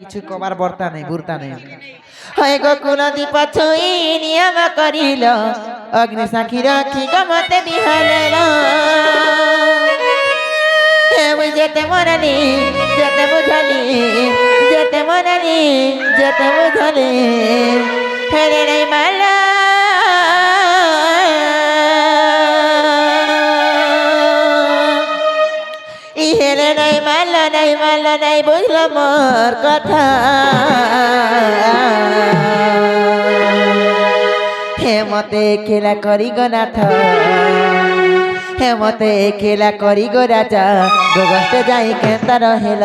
কিছু কবার বর্তা নেই বুরতা নেই হয় গো কুলদীপ ছুঁই নিয়ম করিল অগ্নি সাক্ষী রাখি গমতে বিহালেল যেতে মরালি যেতে বুঝালি যেতে মরালি যেতে বুঝালি হেরে নাই মালা হেরে নাই মালা নাই বুঝল মোর কথা হে মতে খেলা করি গো নাথ হে মতে খেলা করি গো রাজা গোগস্তে যাই কেন্তা রহেল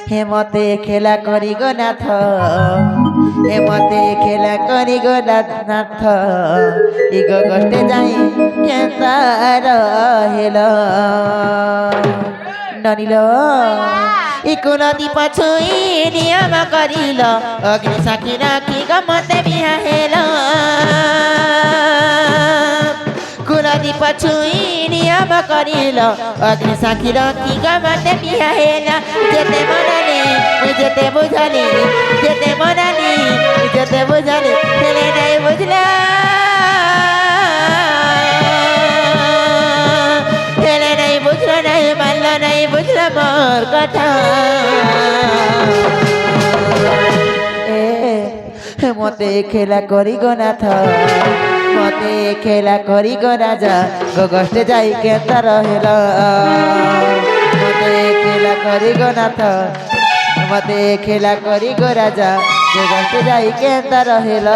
হে মতে খেলা করি গো নাথ হে মতে খেলা করি গো নাথ ই গোগস্তে যাই কেন্তা রহেল ননিল ই কুলদীপ ছুঁই নিয়ম করিল অগ্নি সাক্ষী রাখি গমতে বিহাহেল কুলদীপ ছুঁই নিয়ম করিল অগ্নি সাক্ষী রাখি গমতে বিহাহেল যেতে মনালি যেতে বুঝালি যেতে মনালি যেতে বুঝালি ফেলে নাই বুঝলা ফেলে নাই বুঝলো নাই মানল নাই বুঝলো মোর কথা মতে খেলা করি গো নাথ মতে খেলা করি গো রাজা গোগস্তে যাই কেন্তা রহেল মতে খেলা করি গো নাথ মতে খেলা করি গো রাজা গোগস্তে যাই কেন্তা রহেল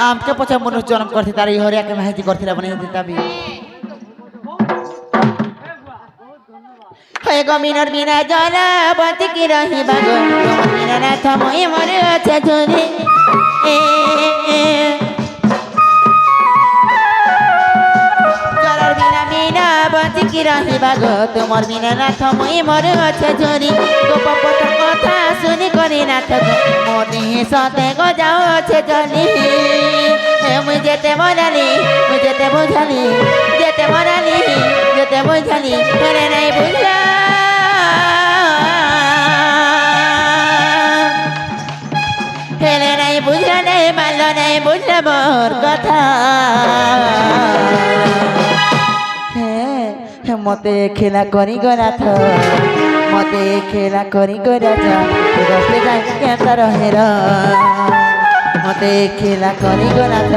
आमके पचा मनुष्य जन्म करते तारी हरिया के माहिती करथिला बने दिताबी हे गो मिनर बिना जला बंती की रही बागो मिना नाथ मोय मरे अच्छा झोरी जलर बिना बिना बंती की रही बागो तुमर बिना नाथ मोय मरे अच्छा झोरी गोप पत्र कथा सुनी करी नाथ मोदी सते गो जाओ अच्छे चली मुझे मनाली मुझे बुझाली जेते मनाली जेते बुझाली मेरे नहीं बुझला मेरे नहीं बुझला नहीं मानलो नहीं बुझला मोर कथा मते खेला करी गो नाथ मते खेला करी गो राजा गोगस्ते जाई केंता रहेल मते खेला करी गो नाथ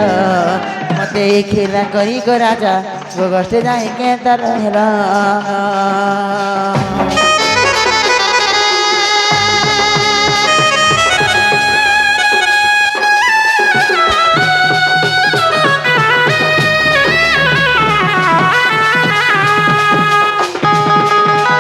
मते खेला करी गो राजा गोगस्ते जाई केंता रहेल